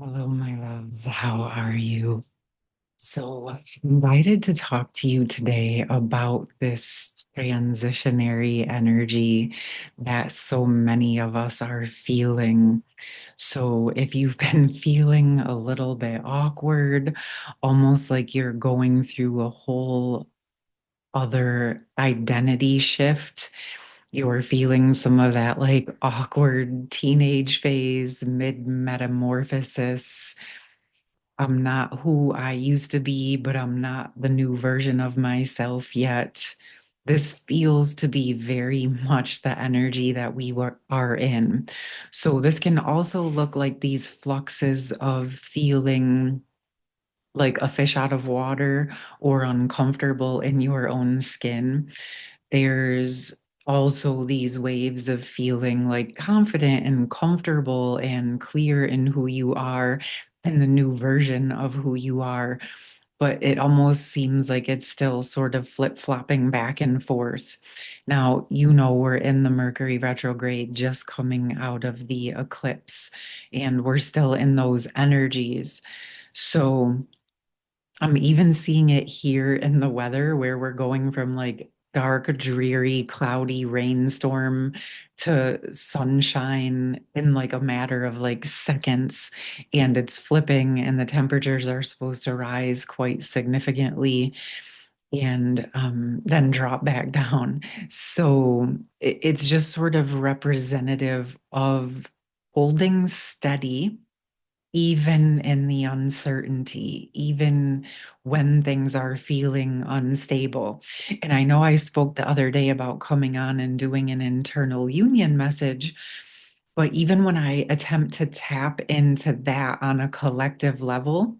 Hello, my loves. How are you? I'm invited to talk to you today about this transitionary energy that so many of us are feeling. So, if you've been feeling a little bit awkward, almost like you're going through a whole other identity shift, you're feeling some of that like awkward teenage phase, mid metamorphosis. I'm not who I used to be, but I'm not the new version of myself yet. This feels to be very much the energy that are in. So this can also look like these fluxes of feeling like a fish out of water or uncomfortable in your own skin. There's also these waves of feeling like confident and comfortable and clear in who you are and the new version of who you are. But it almost seems like it's still sort of flip-flopping back and forth. Now, we're in the Mercury retrograde just coming out of the eclipse, and we're still in those energies. So, I'm even seeing it here in the weather where we're going from like dark, dreary, cloudy rainstorm to sunshine in like a matter of like seconds. And it's flipping, and the temperatures are supposed to rise quite significantly and then drop back down. So it's just sort of representative of holding steady even in the uncertainty, even when things are feeling unstable. And I know I spoke the other day about coming on and doing an internal union message, but even when I attempt to tap into that on a collective level,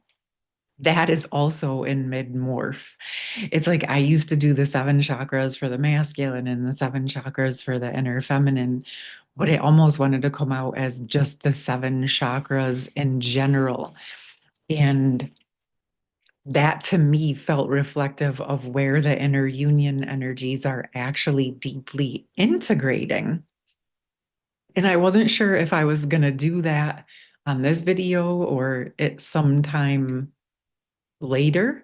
that is also in mid morph. It's like I used to do the seven chakras for the masculine and the seven chakras for the inner feminine, but it almost wanted to come out as just the seven chakras in general. And that to me felt reflective of where the inner union energies are actually deeply integrating. And I wasn't sure if I was going to do that on this video or at some time later.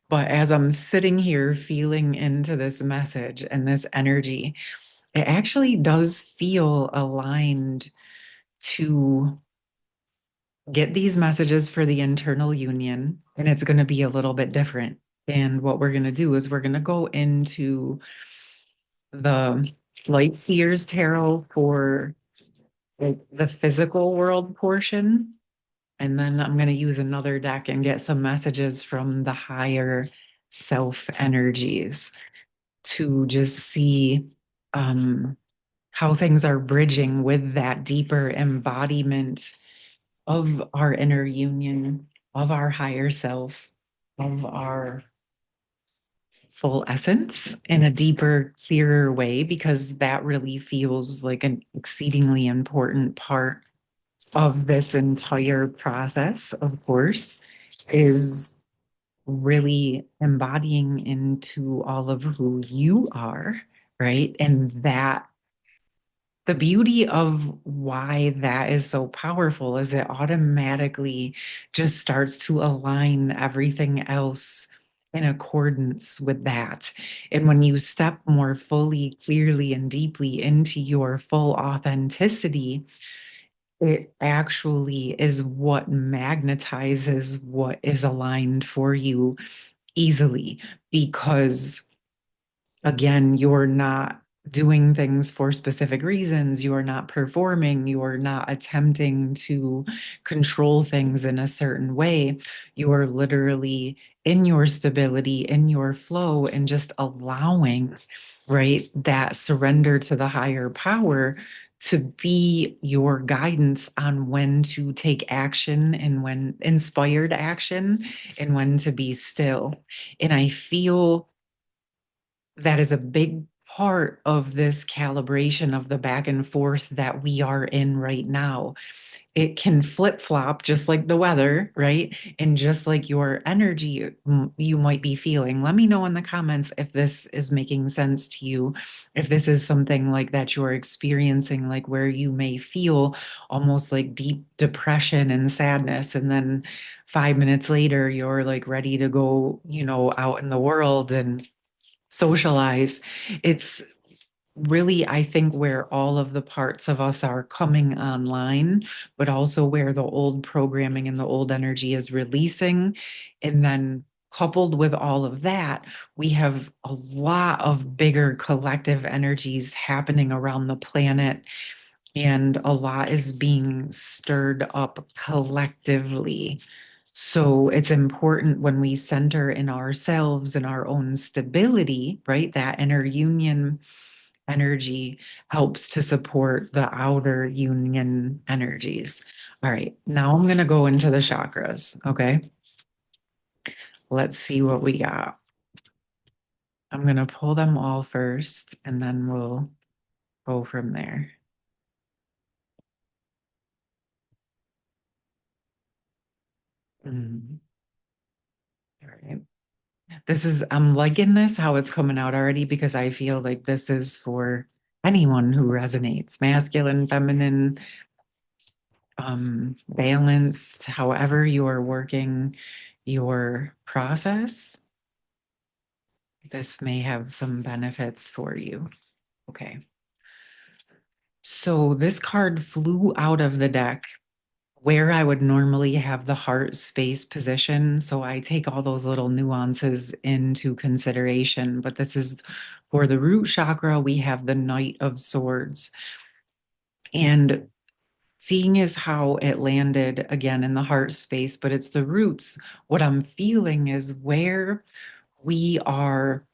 But as I'm sitting here feeling into this message and this energy, it actually does feel aligned to get these messages for the internal union, and it's going to be a little bit different. And what we're going to do is we're going to go into the Light Seers Tarot for like the physical world portion. And then I'm going to use another deck and get some messages from the higher self energies to just see how things are bridging with that deeper embodiment of our inner union, of our higher self, of our full essence in a deeper, clearer way, because that really feels like an exceedingly important part of this entire process, of course, is really embodying into all of who you are, right? And that the beauty of why that is so powerful is it automatically just starts to align everything else in accordance with that. And when you step more fully, clearly, and deeply into your full authenticity, it actually is what magnetizes what is aligned for you easily because again, you're not doing things for specific reasons. You're not performing. You're not attempting to control things in a certain way. You're literally in your stability, in your flow, and just allowing, right, that surrender to the higher power to be your guidance on when to take action and when inspired action and when to be still. And I feel that is a big part of this calibration of the back and forth that we are in right now it can flip flop just like the weather, right? And just like your energy you might be feeling. Let me know in the comments if this is making sense to you, if this is something like that you're experiencing, like where you may feel almost like deep depression and sadness. And then 5 minutes later, you're like ready to go, out in the world and socialize. It's really, I think, where all of the parts of us are coming online, but also where the old programming and the old energy is releasing. And then coupled with all of that, we have a lot of bigger collective energies happening around the planet. And a lot is being stirred up collectively. So it's important when we center in ourselves and our own stability, right? That inner union energy helps to support the outer union energies. All right, now I'm going to go into the chakras. Okay, let's see what we got. I'm going to pull them all first and then we'll go from there. Mm, all right. I'm liking this, how it's coming out already, because I feel like this is for anyone who resonates, masculine, feminine, balanced, however you are working your process. This may have some benefits for you. Okay. So this card flew out of the deck where I would normally have the heart space position. So I take all those little nuances into consideration. But this is for the root chakra, we have the Knight of Swords. And seeing as how it landed again in the heart space, but it's the roots, what I'm feeling is where we are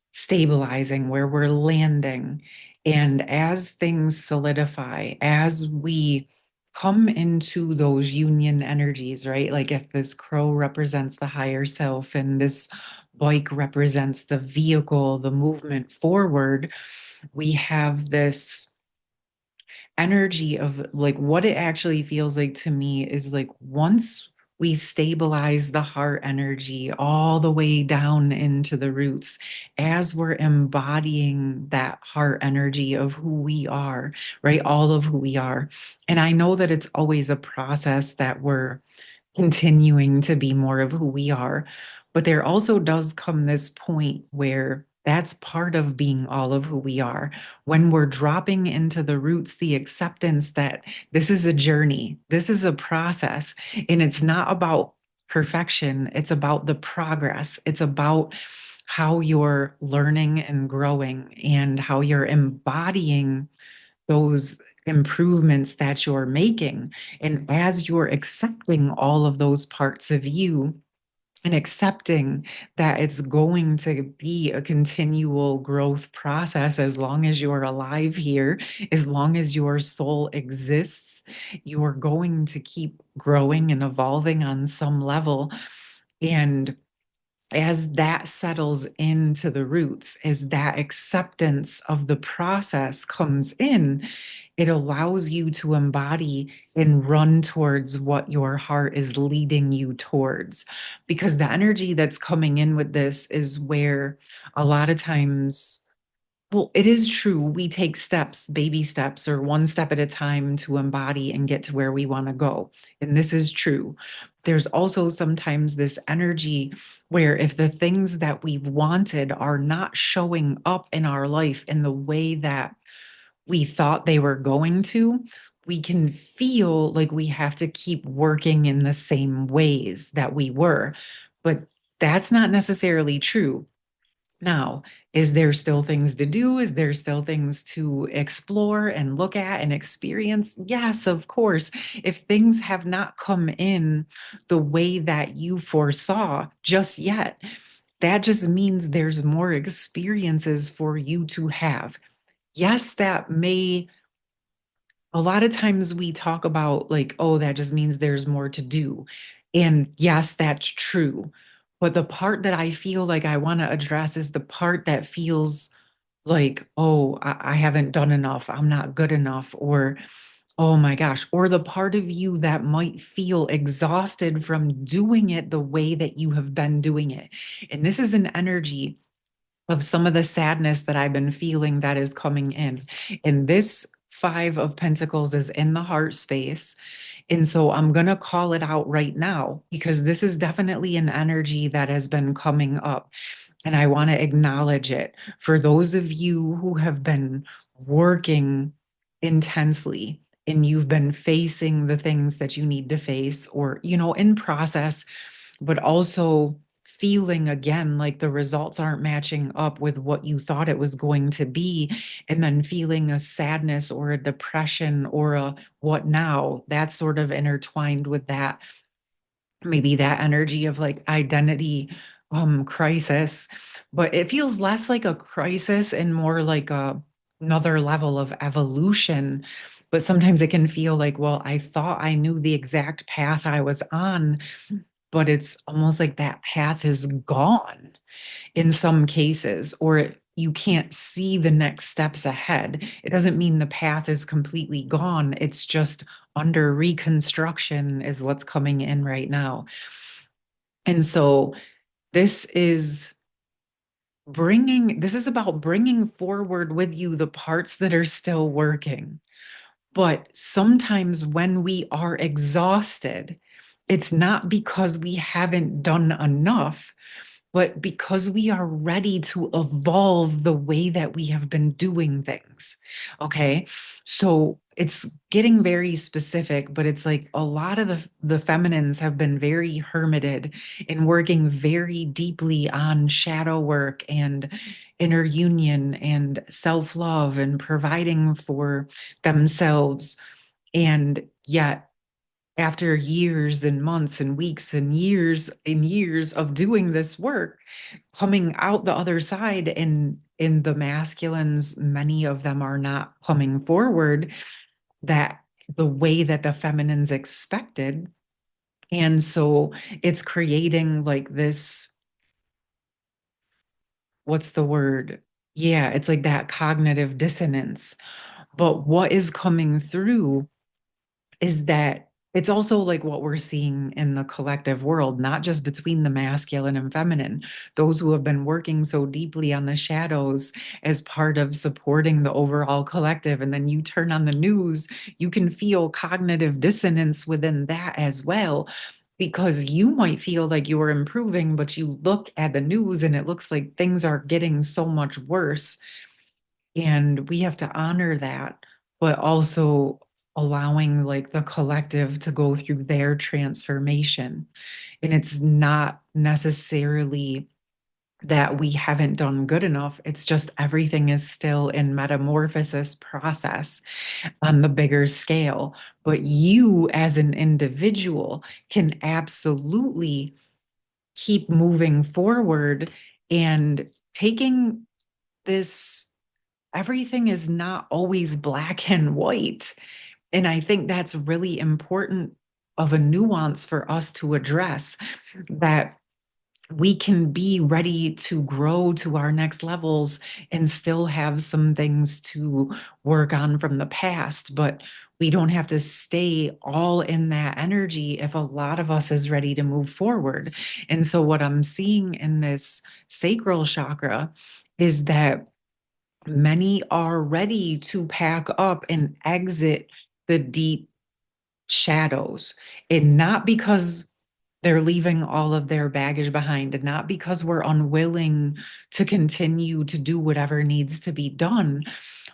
stabilizing, where we're landing. And as things solidify, as we come into those union energies, right? Like if this crow represents the higher self and this bike represents the vehicle, the movement forward, we have this energy of like what it actually feels like to me is like once we stabilize the heart energy all the way down into the roots as we're embodying that heart energy of who we are, right? All of who we are. And I know that it's always a process that we're continuing to be more of who we are. But there also does come this point where that's part of being all of who we are. When we're dropping into the roots, the acceptance that this is a journey, this is a process, and it's not about perfection, it's about the progress, it's about how you're learning and growing and how you're embodying those improvements that you're making. And as you're accepting all of those parts of you and accepting that it's going to be a continual growth process as long as you're alive here, as long as your soul exists, you're going to keep growing and evolving on some level. And as that settles into the roots, as that acceptance of the process comes in, it allows you to embody and run towards what your heart is leading you towards. Because the energy that's coming in with this is where a lot of times, well, it is true. We take steps, baby steps, or one step at a time to embody and get to where we want to go. And this is true. There's also sometimes this energy where if the things that we've wanted are not showing up in our life in the way that we thought they were going to, we can feel like we have to keep working in the same ways that we were. But that's not necessarily true. Now, is there still things to do? Is there still things to explore and look at and experience? Yes, of course. If things have not come in the way that you foresaw just yet, that just means there's more experiences for you to have. Yes, that may, a lot of times we talk about like, oh, that just means there's more to do. And yes, that's true. But the part that I feel like I want to address is the part that feels like, oh, I haven't done enough. I'm not good enough. Or Oh my gosh. Or the part of you that might feel exhausted from doing it the way that you have been doing it. And this is an energy of some of the sadness that I've been feeling that is coming in. And this Five of Pentacles is in the heart space. And so I'm going to call it out right now because this is definitely an energy that has been coming up. And I want to acknowledge it for those of you who have been working intensely and you've been facing the things that you need to face or, in process, but also feeling again like the results aren't matching up with what you thought it was going to be. And then feeling a sadness or a depression or a what now, that's sort of intertwined with that, maybe that energy of like identity crisis, but it feels less like a crisis and more like another level of evolution. But sometimes it can feel like, well, I thought I knew the exact path I was on, but it's almost like that path is gone in some cases, or you can't see the next steps ahead. It doesn't mean the path is completely gone. It's just under reconstruction, is what's coming in right now. And so this is this is about bringing forward with you the parts that are still working. But sometimes when we are exhausted, it's not because we haven't done enough, but because we are ready to evolve the way that we have been doing things. Okay. So it's getting very specific, but it's like a lot of the feminines have been very hermited and working very deeply on shadow work and inner union and self love and providing for themselves. And yet, after years and months and weeks and years of doing this work, coming out the other side, and in the masculines, many of them are not coming forward that the way that the feminines expected. And so it's creating like this, what's the word? Yeah, it's like that cognitive dissonance. But what is coming through is that it's also like what we're seeing in the collective world, not just between the masculine and feminine, those who have been working so deeply on the shadows as part of supporting the overall collective. And then you turn on the news, you can feel cognitive dissonance within that as well. Because you might feel like you're improving, but you look at the news and it looks like things are getting so much worse, and we have to honor that, but also allowing like the collective to go through their transformation. And it's not necessarily that we haven't done good enough. It's just everything is still in metamorphosis process on the bigger scale. But you as an individual can absolutely keep moving forward and taking this, everything is not always black and white. And I think that's really important of a nuance for us to address, that we can be ready to grow to our next levels and still have some things to work on from the past, but we don't have to stay all in that energy if a lot of us is ready to move forward. And so what I'm seeing in this sacral chakra is that many are ready to pack up and exit the deep shadows. And not because they're leaving all of their baggage behind, and not because we're unwilling to continue to do whatever needs to be done.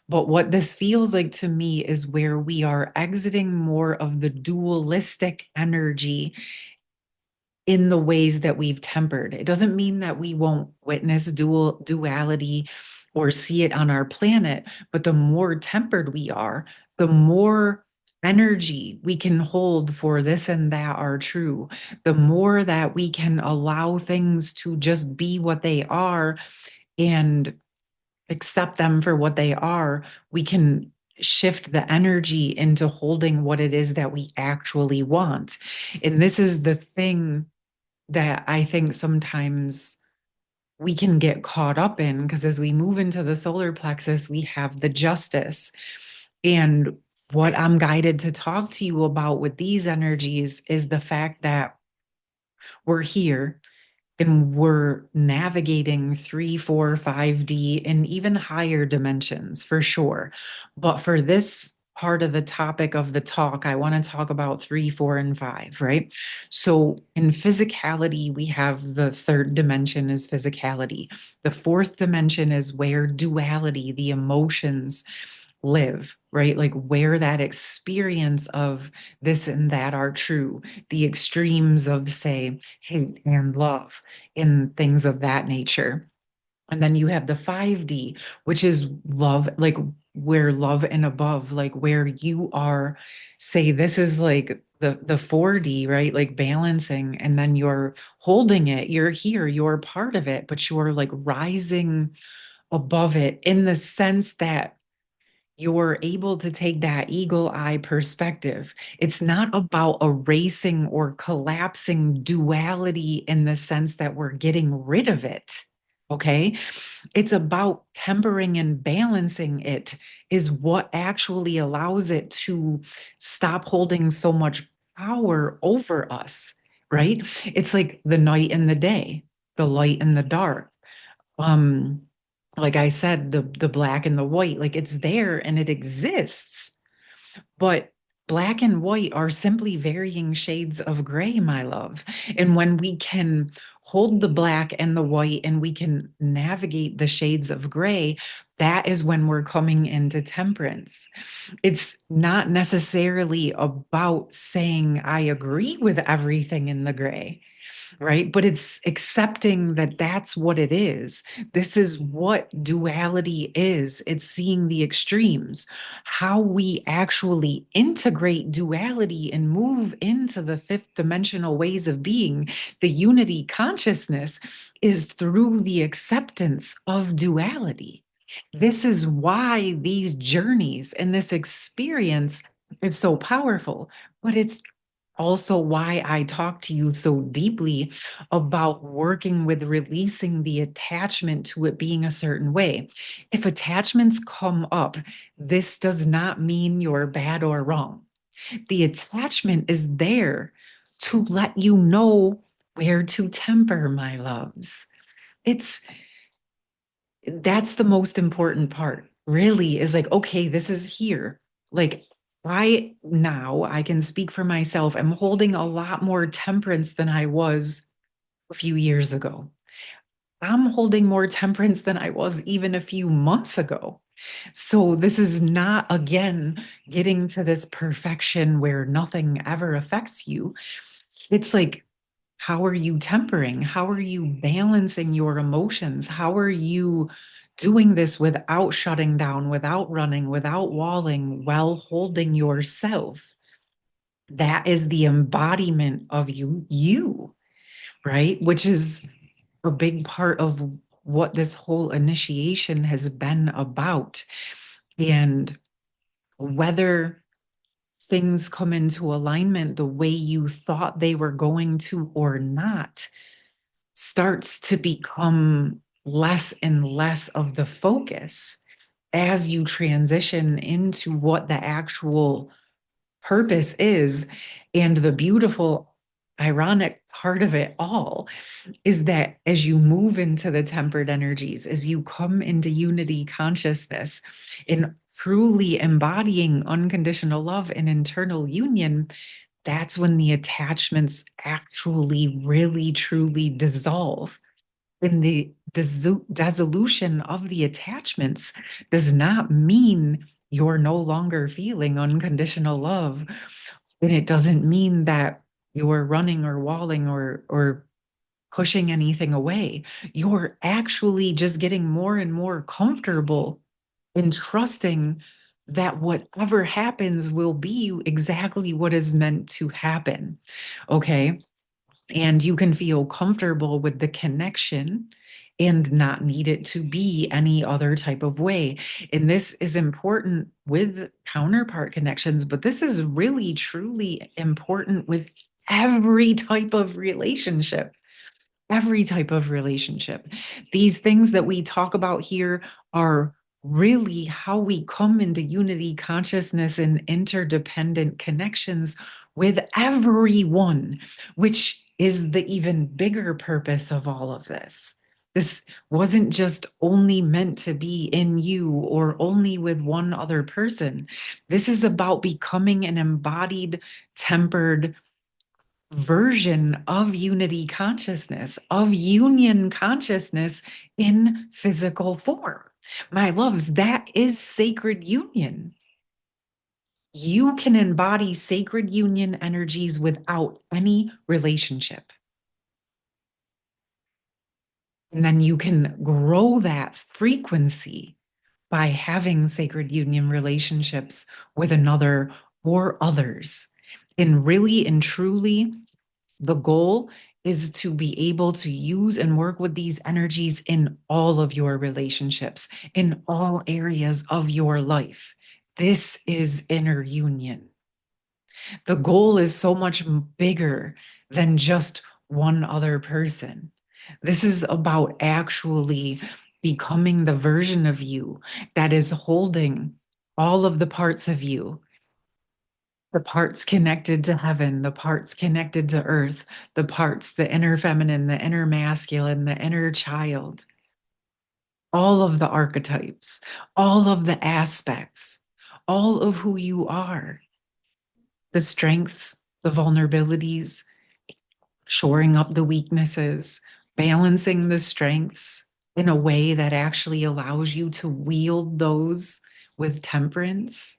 But what this feels like to me is where we are exiting more of the dualistic energy in the ways that we've tempered. It doesn't mean that we won't witness duality or see it on our planet, but the more tempered we are, the more energy we can hold for this and that are true, the more that we can allow things to just be what they are and accept them for what they are, we can shift the energy into holding what it is that we actually want. And this is the thing that I think sometimes we can get caught up in, because as we move into the solar plexus, we have the justice. And What I'm guided to talk to you about with these energies is the fact that we're here and we're navigating 3, 4, 5D and even higher dimensions for sure. But for this part of the topic of the talk, I want to talk about 3, 4, and 5, right? So in physicality, we have the third dimension is physicality. The fourth dimension is where duality, the emotions, live, right? Like where that experience of this and that are true, the extremes of, say, hate and love, in things of that nature. And then you have the 5D, which is love, like where love and above, like where you are, say, this is like the 4D, right? Like balancing, and then you're holding it, you're here, you're part of it, but you're like rising above it in the sense that you're able to take that eagle eye perspective. It's not about erasing or collapsing duality in the sense that we're getting rid of it. Okay. It's about tempering and balancing it, is what actually allows it to stop holding so much power over us, right? It's like the night and the day, the light and the dark. Um, like I said, the black and the white, like it's there and it exists, but black and white are simply varying shades of gray, my love. And when we can hold the black and the white and we can navigate the shades of gray, that is when we're coming into temperance. It's not necessarily about saying I agree with everything in the gray, right? But it's accepting that that's what it is. This is what duality is. It's seeing the extremes. How we actually integrate duality and move into the fifth dimensional ways of being, the unity consciousness, is through the acceptance of duality. This is why these journeys and this experience is so powerful, but it's also why I talk to you so deeply about working with releasing the attachment to it being a certain way. If attachments come up, this does not mean you're bad or wrong. The attachment is there to let you know where to temper, my loves. It's That's the most important part, really, is like, okay, this is here. Like, I can speak for myself. I'm holding a lot more temperance than I was a few years ago. I'm holding more temperance than I was even a few months ago. So, this is not, again, getting to this perfection where nothing ever affects you. It's like, how are you tempering? How are you balancing your emotions? How are you doing this without shutting down, without running, without walling, while holding yourself? That is the embodiment of you, right? Which is a big part of what this whole initiation has been about. And whether things come into alignment the way you thought they were going to or not starts to become less and less of the focus as you transition into what the actual purpose is. And the beautiful, ironic part of it all is that as you move into the tempered energies, as you come into unity consciousness, in truly embodying unconditional love and internal union, that's when the attachments actually really truly dissolve. And the dissolution of the attachments does not mean you're no longer feeling unconditional love. And it doesn't mean that you're running or walling or pushing anything away. You're actually just getting more and more comfortable in trusting that whatever happens will be exactly what is meant to happen. Okay. And you can feel comfortable with the connection and not need it to be any other type of way. And this is important with counterpart connections, but this is really, truly important with every type of relationship. Every type of relationship. These things that we talk about here are really how we come into unity consciousness and interdependent connections with everyone, which is the even bigger purpose of all of this. This wasn't just only meant to be in you or only with one other person. This is about becoming an embodied, tempered version of unity consciousness, of union consciousness in physical form. My loves, that is sacred union. You can embody sacred union energies without any relationship. And then you can grow that frequency by having sacred union relationships with another or others. And really and truly, the goal is to be able to use and work with these energies in all of your relationships, in all areas of your life. This is inner union. The goal is so much bigger than just one other person. This is about actually becoming the version of you that is holding all of the parts of you, the parts connected to heaven, the parts connected to earth, the parts, the inner feminine, the inner masculine, the inner child, all of the archetypes, all of the aspects, all of who you are, the strengths, the vulnerabilities, shoring up the weaknesses, balancing the strengths in a way that actually allows you to wield those with temperance.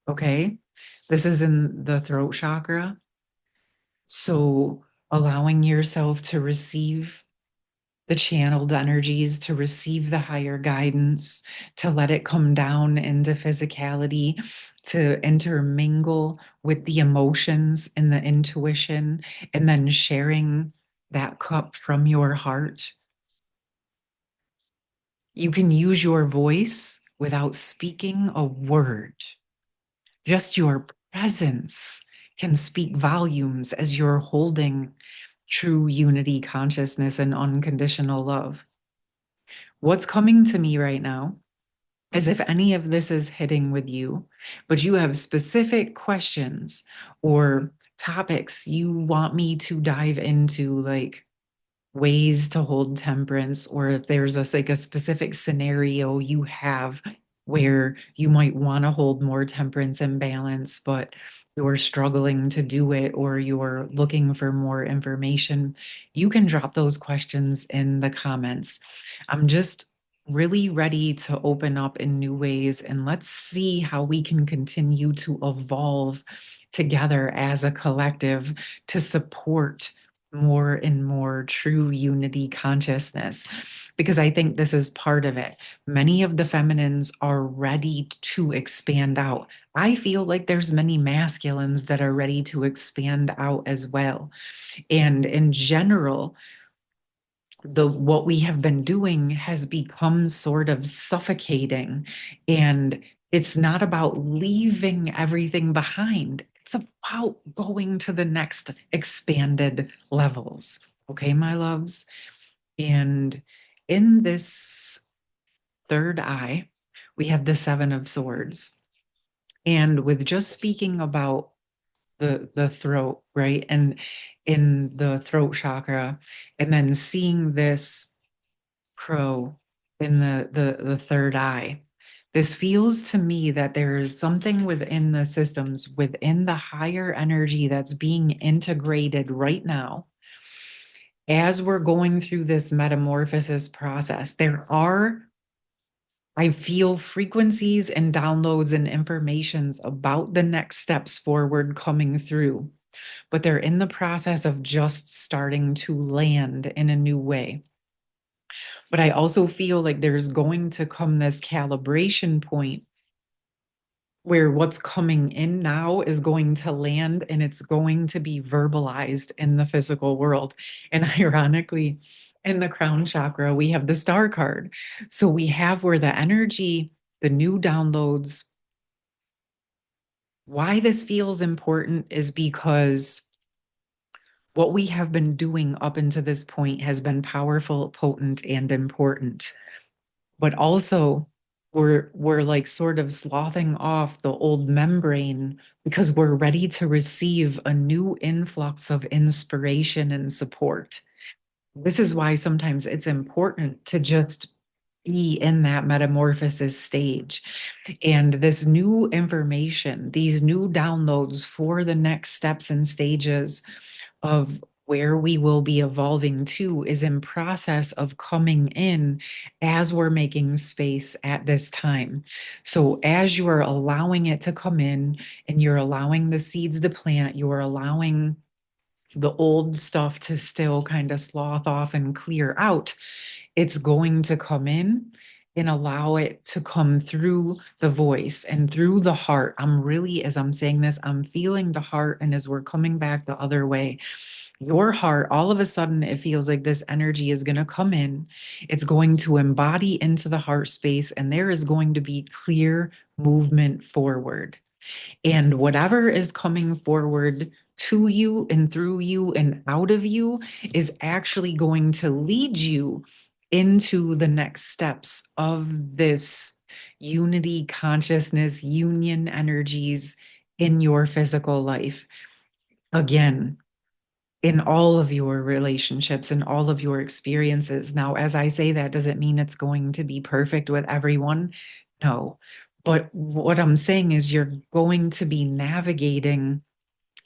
Okay. This is in the throat chakra. So allowing yourself to receive the channeled energies, to receive the higher guidance, to let it come down into physicality, to intermingle with the emotions and the intuition, and then sharing that cup from your heart. You can use your voice without speaking a word. Just your presence can speak volumes as you're holding true unity consciousness and unconditional love. What's coming to me right now is if any of this is hitting with you, but you have specific questions or topics you want me to dive into, like ways to hold temperance, or if there's a specific scenario you have where you might want to hold more temperance and balance, but you're struggling to do it, or you're looking for more information, you can drop those questions in the comments. I'm just really ready to open up in new ways, and let's see how we can continue to evolve together as a collective to support more and more true unity consciousness, because I think this is part of it. Many of the feminines are ready to expand out. I feel like there's many masculines that are ready to expand out as well. And in general, the what we have been doing has become sort of suffocating, and it's not about leaving everything behind. It's about going to the next expanded levels. Okay, my loves? And in this third eye, we have the Seven of Swords. And with just speaking about the throat, right? And in the throat chakra, and then seeing this crow in the third eye. This feels to me that there is something within the systems, within the higher energy that's being integrated right now. As we're going through this metamorphosis process, I feel frequencies and downloads and informations about the next steps forward coming through, but they're in the process of just starting to land in a new way. But I also feel like there's going to come this calibration point where what's coming in now is going to land and it's going to be verbalized in the physical world. And ironically, in the crown chakra, we have the star card. So we have where the energy, the new downloads, why this feels important is because what we have been doing up until this point has been powerful, potent, and important. But also, we're like sort of sloughing off the old membrane because we're ready to receive a new influx of inspiration and support. This is why sometimes it's important to just be in that metamorphosis stage. And this new information, these new downloads for the next steps and stages of where we will be evolving to is in process of coming in as we're making space at this time. So as you are allowing it to come in and you're allowing the seeds to plant, you're allowing the old stuff to still kind of slough off and clear out, it's going to come in and allow it to come through the voice and through the heart. I'm really, as I'm saying this, I'm feeling the heart. And as we're coming back the other way, your heart, all of a sudden, it feels like this energy is going to come in. It's going to embody into the heart space, and there is going to be clear movement forward. And whatever is coming forward to you and through you and out of you is actually going to lead you into the next steps of this unity, consciousness, union energies in your physical life. Again, in all of your relationships and all of your experiences. Now, as I say that, does it mean it's going to be perfect with everyone? No. But what I'm saying is you're going to be navigating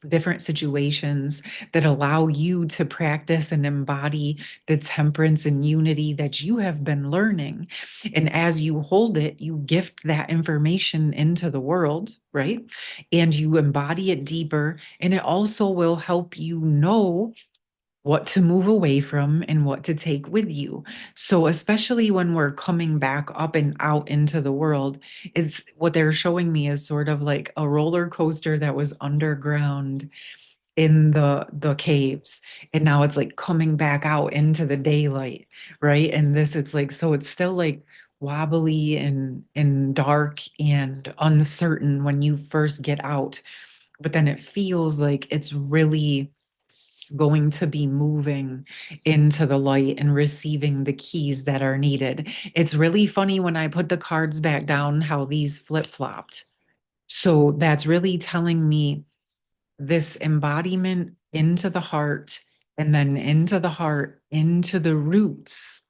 different situations that allow you to practice and embody the temperance and unity that you have been learning. And as you hold it, you gift that information into the world, right? And you embody it deeper. And it also will help you know what to move away from and what to take with you. So, especially when we're coming back up and out into the world, it's what they're showing me is sort of like a roller coaster that was underground in the caves, and now it's like coming back out into the daylight, right? And this, it's like, so it's still like wobbly and dark and uncertain when you first get out, but then it feels like it's really going to be moving into the light and receiving the keys that are needed. It's really funny when I put the cards back down how these flip-flopped. So that's really telling me this embodiment into the heart, and then into the heart, into the roots.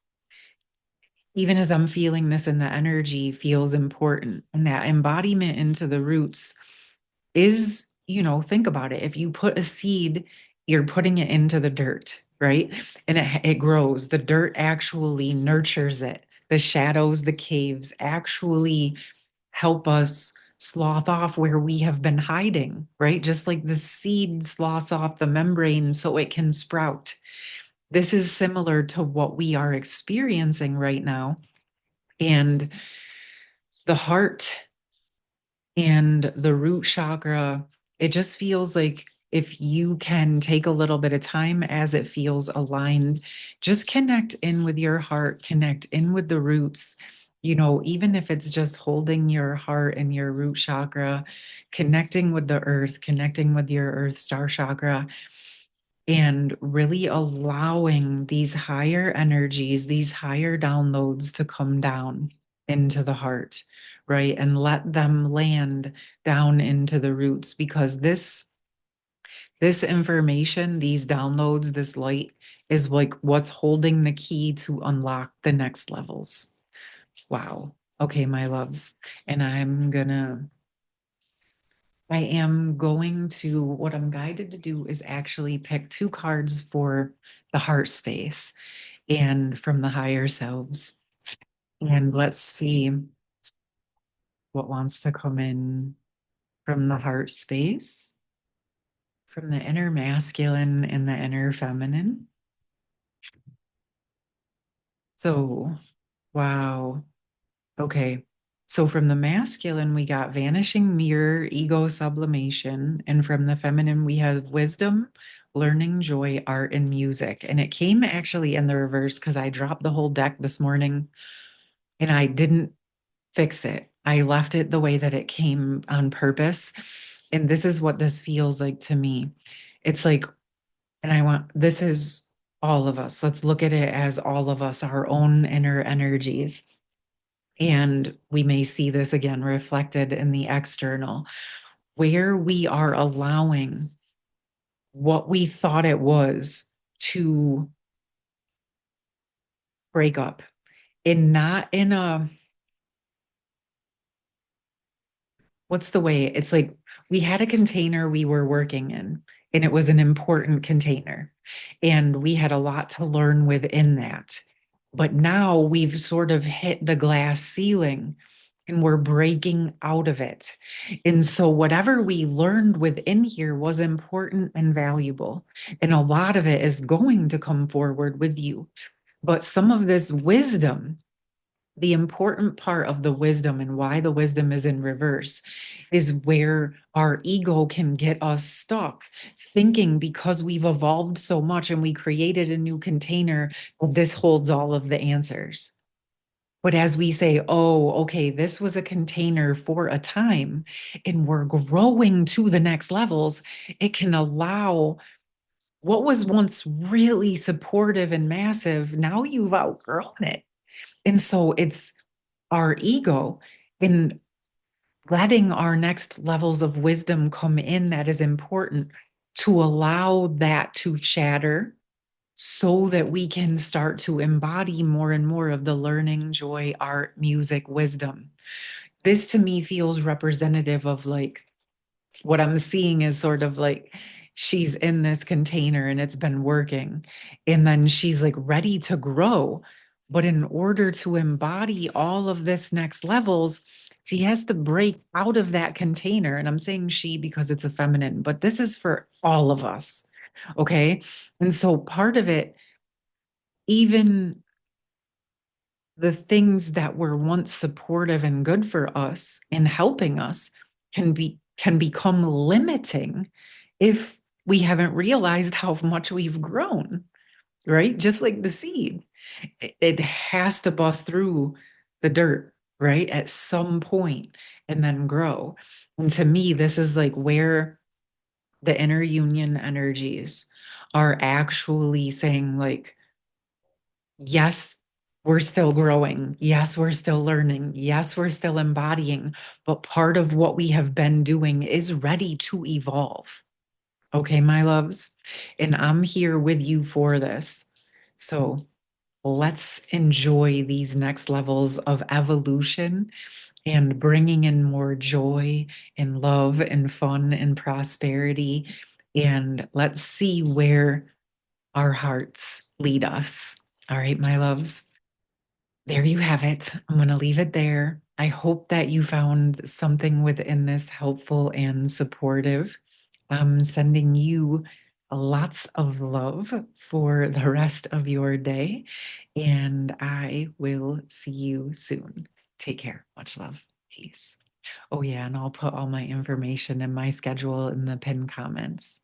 Even as I'm feeling this in the energy feels important. And that embodiment into the roots is, think about it. If you put a seed, you're putting it into the dirt, right? And it grows. The dirt actually nurtures it. The shadows, the caves actually help us slough off where we have been hiding, right? Just like the seed sloughs off the membrane so it can sprout. This is similar to what we are experiencing right now. And the heart and the root chakra, it just feels like if you can take a little bit of time as it feels aligned, just connect in with your heart, connect in with the roots. Even if it's just holding your heart and your root chakra, connecting with the earth, connecting with your earth star chakra, and really allowing these higher energies, these higher downloads to come down into the heart, right? And let them land down into the roots, because this information, these downloads, this light is like what's holding the key to unlock the next levels. Wow. Okay, my loves. And I am going to, what I'm guided to do is actually pick two cards for the heart space and from the higher selves. And let's see what wants to come in from the heart space, from the inner masculine and the inner feminine. So, wow. Okay. So from the masculine, we got vanishing mirror, ego sublimation. And from the feminine, we have wisdom, learning, joy, art, and music. And it came actually in the reverse because I dropped the whole deck this morning and I didn't fix it. I left it the way that it came on purpose. And this is what this feels like to me. It's like, and this is all of us. Let's look at it as all of us, our own inner energies. And we may see this again reflected in the external, where we are allowing what we thought it was to break up, and not in a, what's the way? It's like we had a container we were working in, and it was an important container. And we had a lot to learn within that. But now we've sort of hit the glass ceiling and we're breaking out of it. And so, whatever we learned within here was important and valuable. And a lot of it is going to come forward with you. But some of this wisdom, the important part of the wisdom and why the wisdom is in reverse, is where our ego can get us stuck thinking, because we've evolved so much and we created a new container, well, this holds all of the answers. But as we say, oh, okay, this was a container for a time and we're growing to the next levels, it can allow what was once really supportive and massive, now you've outgrown it. And so it's our ego in letting our next levels of wisdom come in that is important, to allow that to shatter so that we can start to embody more and more of the learning, joy, art, music, wisdom. This to me feels representative of like what I'm seeing is sort of like she's in this container and it's been working. And then she's like ready to grow. But in order to embody all of this next levels, she has to break out of that container. And I'm saying she because it's a feminine, but this is for all of us. Okay. And so part of it, even the things that were once supportive and good for us and helping us can become limiting if we haven't realized how much we've grown, right? Just like the seed, it has to bust through the dirt, right? At some point and then grow. And to me, this is like where the inner union energies are actually saying like, yes, we're still growing. Yes, we're still learning. Yes, we're still embodying. But part of what we have been doing is ready to evolve. Okay, my loves. And I'm here with you for this. So let's enjoy these next levels of evolution and bringing in more joy and love and fun and prosperity. And let's see where our hearts lead us. All right, my loves. There you have it. I'm going to leave it there. I hope that you found something within this helpful and supportive. I'm sending you lots of love for the rest of your day, and I will see you soon. Take care. Much love. Peace. Oh, yeah, and I'll put all my information and my schedule in the pinned comments.